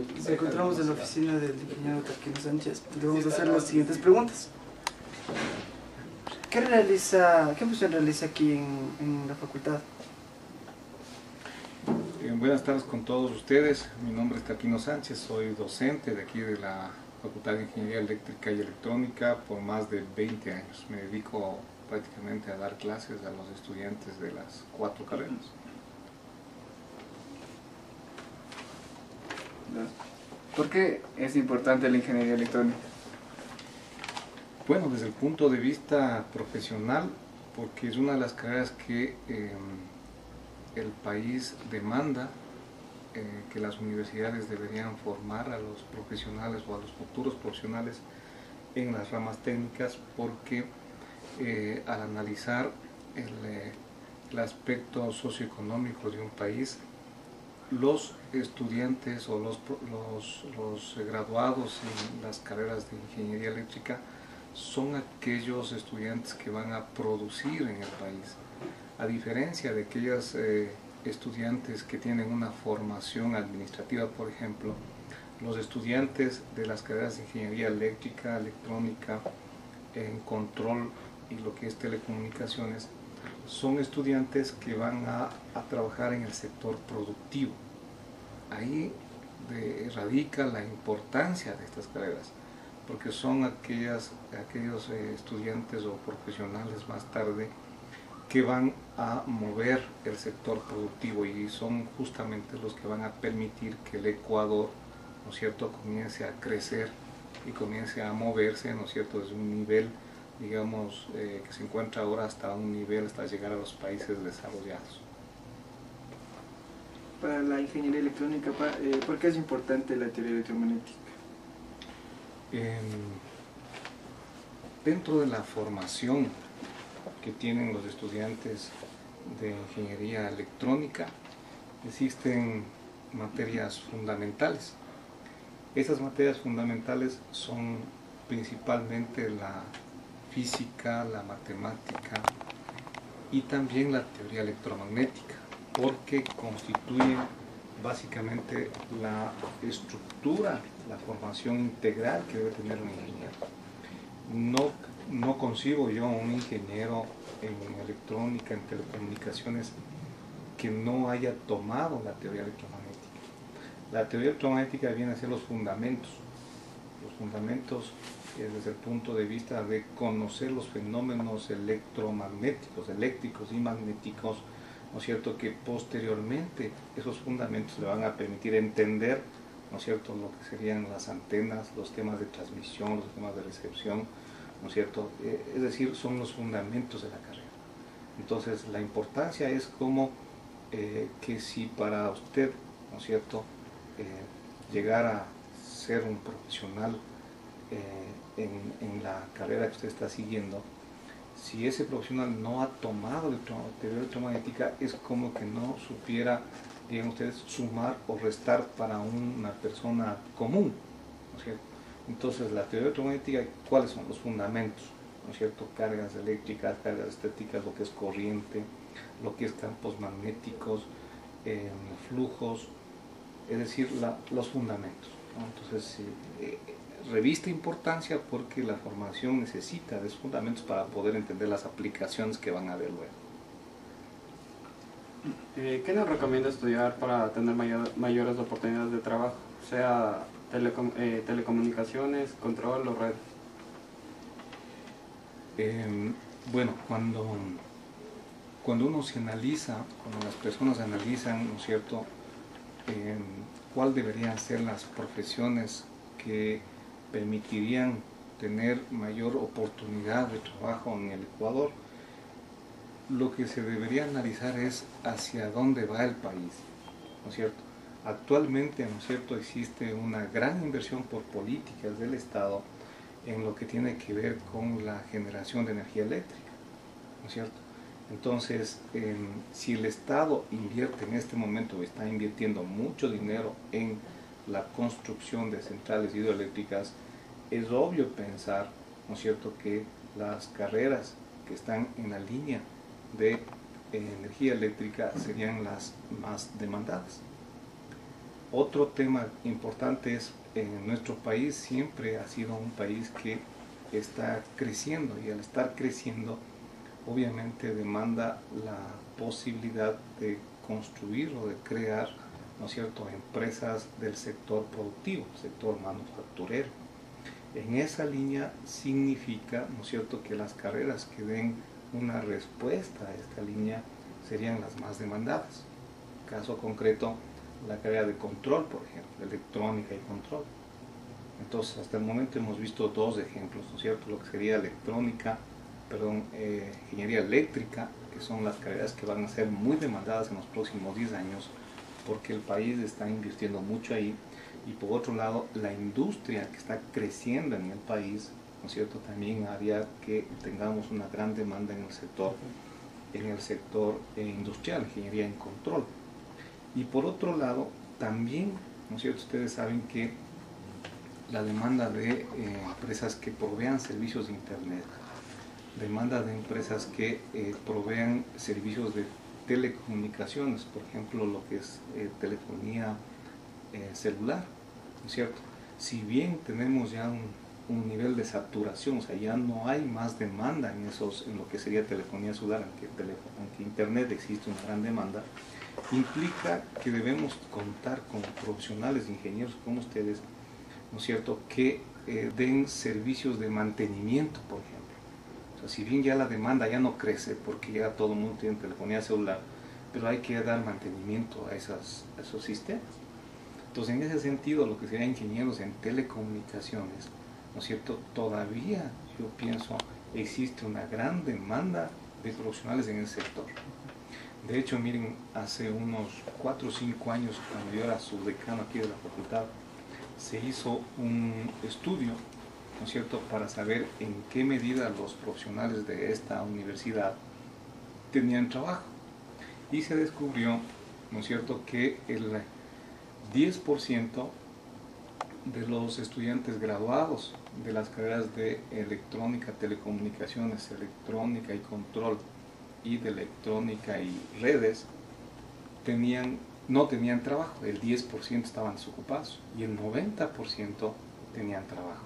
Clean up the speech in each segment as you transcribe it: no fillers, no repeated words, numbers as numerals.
Nos encontramos en la oficina del ingeniero Tarquino Sánchez y le vamos a hacer las siguientes preguntas. ¿Qué función realiza aquí en la facultad? Buenas tardes con todos ustedes. Mi nombre es Tarquino Sánchez, soy docente de aquí de la Facultad de Ingeniería Eléctrica y Electrónica por más de 20 años. Me dedico prácticamente a dar clases a los estudiantes de las 4 carreras. ¿Por qué es importante la ingeniería electrónica? Bueno, desde el punto de vista profesional, porque es una de las carreras que el país demanda que las universidades deberían formar a los profesionales o a los futuros profesionales en las ramas técnicas, porque al analizar el aspecto socioeconómico de un país, los estudiantes o los graduados en las carreras de ingeniería eléctrica son aquellos estudiantes que van a producir en el país, a diferencia de aquellos estudiantes que tienen una formación administrativa. Por ejemplo, los estudiantes de las carreras de ingeniería eléctrica, electrónica, en control y lo que es telecomunicaciones, son estudiantes que van a trabajar en el sector productivo. Ahí radica la importancia de estas carreras, porque son aquellos estudiantes o profesionales más tarde que van a mover el sector productivo y son justamente los que van a permitir que el Ecuador, ¿no es cierto?, comience a crecer y comience a moverse, ¿no es cierto?, desde un nivel, digamos, que se encuentra ahora hasta un nivel, hasta llegar a los países desarrollados. Para la ingeniería electrónica, ¿por qué es importante la teoría electromagnética? Dentro de la formación que tienen los estudiantes de ingeniería electrónica, existen materias fundamentales. Esas materias fundamentales son principalmente la física, la matemática y también la teoría electromagnética, porque constituyen básicamente la estructura, la formación integral que debe tener un ingeniero. No concibo yo un ingeniero en electrónica, en telecomunicaciones, que no haya tomado la teoría electromagnética. La teoría electromagnética viene a ser los fundamentos desde el punto de vista de conocer los fenómenos electromagnéticos, eléctricos y magnéticos, ¿no es cierto?, que posteriormente esos fundamentos le van a permitir entender, ¿no es cierto?, lo que serían las antenas, los temas de transmisión, los temas de recepción, ¿no es cierto?, es decir, son los fundamentos de la carrera. Entonces, la importancia es como que si para usted, ¿no es cierto?, llegar a ser un profesional en la carrera que usted está siguiendo, si ese profesional no ha tomado teoría electromagnética, es como que no supiera, digan ustedes, sumar o restar para una persona común, ¿no es cierto? Entonces, la teoría electromagnética, ¿cuáles son los fundamentos? ¿No es cierto? Cargas eléctricas, cargas estáticas, lo que es corriente, lo que es campos magnéticos, flujos, es decir, los fundamentos, ¿no? Entonces, reviste importancia porque la formación necesita de esos fundamentos para poder entender las aplicaciones que van a haber luego. ¿Qué nos recomienda estudiar para tener mayores oportunidades de trabajo? Sea telecomunicaciones, control o red. Bueno, cuando uno se analiza, cuando las personas analizan, ¿no es cierto?, cuál deberían ser las profesiones que permitirían tener mayor oportunidad de trabajo en el Ecuador, lo que se debería analizar es hacia dónde va el país, ¿no es cierto? Actualmente, ¿no es cierto?, existe una gran inversión por políticas del Estado en lo que tiene que ver con la generación de energía eléctrica, ¿no es cierto? Entonces, si el Estado invierte en este momento, está invirtiendo mucho dinero en la construcción de centrales hidroeléctricas, es obvio pensar, ¿no es cierto?, que las carreras que están en la línea de energía eléctrica serían las más demandadas. Otro tema importante es, nuestro país siempre ha sido un país que está creciendo, y al estar creciendo obviamente demanda la posibilidad de construir o de crear, ¿no es cierto?, empresas del sector productivo, sector manufacturero. En esa línea significa, ¿no es cierto?, que las carreras que den una respuesta a esta línea serían las más demandadas. Caso concreto, la carrera de control, por ejemplo, electrónica y control. Entonces, hasta el momento hemos visto dos ejemplos, ¿no es cierto?, lo que sería ingeniería eléctrica, que son las carreras que van a ser muy demandadas en los próximos 10 años, porque el país está invirtiendo mucho ahí. Y por otro lado, la industria que está creciendo en el país, ¿no es cierto?, también haría que tengamos una gran demanda en el sector industrial, ingeniería en control. Y por otro lado, también, ¿no es cierto?, ustedes saben que la demanda de empresas que provean servicios de Internet, demanda de empresas que provean servicios de telecomunicaciones, por ejemplo, lo que es telefonía celular, ¿no es cierto? Si bien tenemos ya un nivel de saturación, o sea, ya no hay más demanda en lo que sería telefonía celular, aunque Internet existe una gran demanda, implica que debemos contar con profesionales, ingenieros como ustedes, ¿no es cierto?, que den servicios de mantenimiento, por ejemplo. O sea, si bien ya la demanda ya no crece, porque ya todo el mundo tiene telefonía celular, pero hay que dar mantenimiento a esos sistemas. Entonces, en ese sentido, lo que serían ingenieros en telecomunicaciones, ¿no es cierto?, todavía, yo pienso, existe una gran demanda de profesionales en ese sector. De hecho, miren, hace unos 4 o 5 años, cuando yo era subdecano aquí de la facultad, se hizo un estudio, ¿no es cierto?, para saber en qué medida los profesionales de esta universidad tenían trabajo. Y se descubrió, ¿no es cierto?, que el 10% de los estudiantes graduados de las carreras de electrónica, telecomunicaciones, electrónica y control, y de electrónica y redes, no tenían trabajo. El 10% estaban desocupados y el 90% tenían trabajo.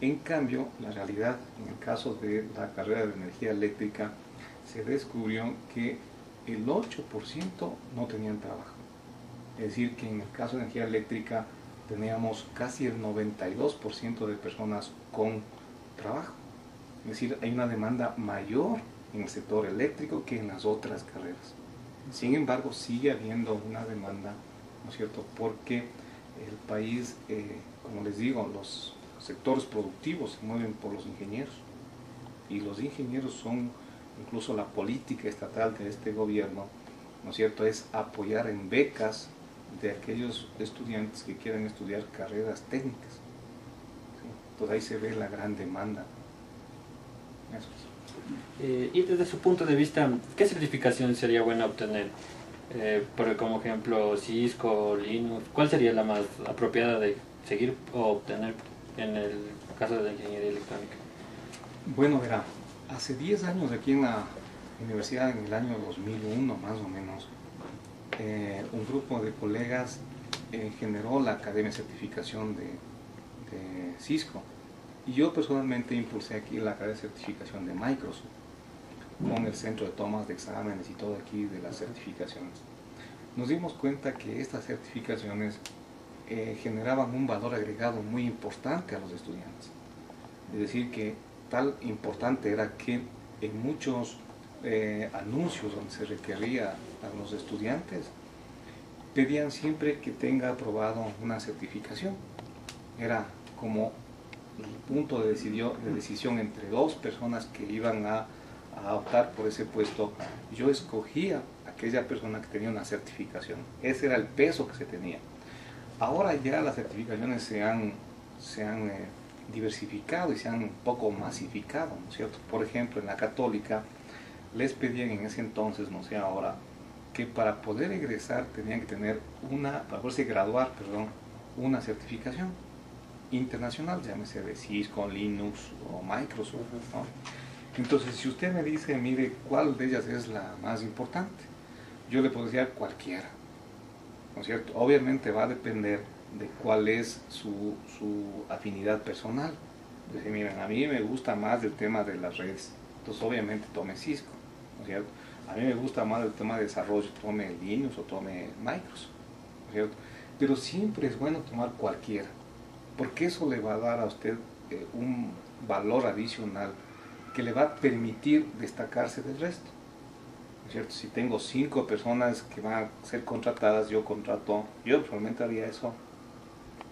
En cambio, la realidad, en el caso de la carrera de energía eléctrica, se descubrió que el 8% no tenían trabajo. Es decir, que en el caso de energía eléctrica teníamos casi el 92% de personas con trabajo. Es decir, hay una demanda mayor en el sector eléctrico que en las otras carreras. Sin embargo, sigue habiendo una demanda, ¿no es cierto?, porque el país, como les digo, los sectores productivos se mueven por los ingenieros, y los ingenieros son, incluso la política estatal de este gobierno, ¿no es cierto?, es apoyar en becas de aquellos estudiantes que quieran estudiar carreras técnicas. ¿Sí? Entonces ahí se ve la gran demanda. Eso es. Y desde su punto de vista, ¿qué certificación sería buena obtener? Como ejemplo Cisco, Linux, ¿cuál sería la más apropiada de seguir o obtener en el caso de la ingeniería electrónica? Bueno, verá, hace 10 años aquí en la universidad, en el año 2001 más o menos, un grupo de colegas generó la Academia de Certificación de Cisco, y yo personalmente impulsé aquí la Academia de Certificación de Microsoft, con el centro de tomas de exámenes y todo aquí de las certificaciones. Nos dimos cuenta que estas certificaciones generaban un valor agregado muy importante a los estudiantes. Es decir, que tal importante era que en muchos anuncios donde se requería a los estudiantes, pedían siempre que tenga aprobado una certificación. Era como el punto de decisión entre dos personas que iban a optar por ese puesto. Yo escogía a aquella persona que tenía una certificación. Ese era el peso que se tenía. Ahora ya las certificaciones se han diversificado y se han un poco masificado, ¿no es cierto? Por ejemplo, en la católica les pedían en ese entonces, no sé ahora, que para poder egresar tenían que tener para poderse graduar, una certificación internacional, llámese de Cisco, Linux o Microsoft, ¿no? Entonces, si usted me dice, mire, ¿cuál de ellas es la más importante? Yo le puedo decir cualquiera. ¿no es cierto? Obviamente va a depender de cuál es su afinidad personal. Dice, miren, a mí me gusta más el tema de las redes, entonces obviamente tome Cisco, ¿no es cierto? A mí me gusta más el tema de desarrollo, tome Linux o tome Microsoft, ¿no es cierto? Pero siempre es bueno tomar cualquiera, porque eso le va a dar a usted un valor adicional que le va a permitir destacarse del resto, ¿no es cierto? Si tengo 5 personas que van a ser contratadas, yo probablemente haría eso,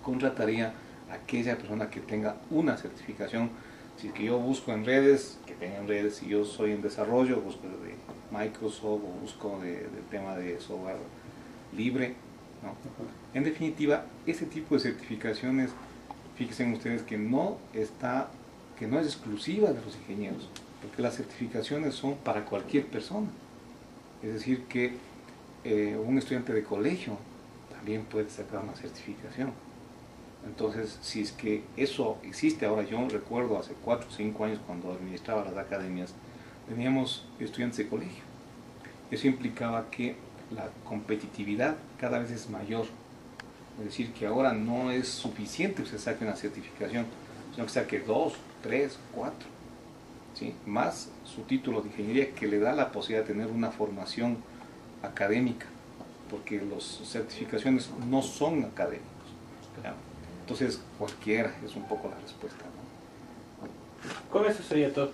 contrataría a aquella persona que tenga una certificación. Si es que yo busco en redes, que tengan redes. Si yo soy en desarrollo, busco de Microsoft o busco del tema de software libre, ¿no? En definitiva, ese tipo de certificaciones, fíjense ustedes que no es exclusiva de los ingenieros, porque las certificaciones son para cualquier persona. Es decir, que un estudiante de colegio también puede sacar una certificación. Entonces, si es que eso existe ahora, yo recuerdo hace 4 o 5 años cuando administraba las academias, teníamos estudiantes de colegio. Eso implicaba que la competitividad cada vez es mayor. Es decir, que ahora no es suficiente que se saque una certificación, sino que saque 2, 3, 4, ¿sí? Más su título de ingeniería, que le da la posibilidad de tener una formación académica, porque las certificaciones no son académicos, ¿verdad? Entonces, cualquiera es un poco la respuesta, ¿no? Con eso sería todo.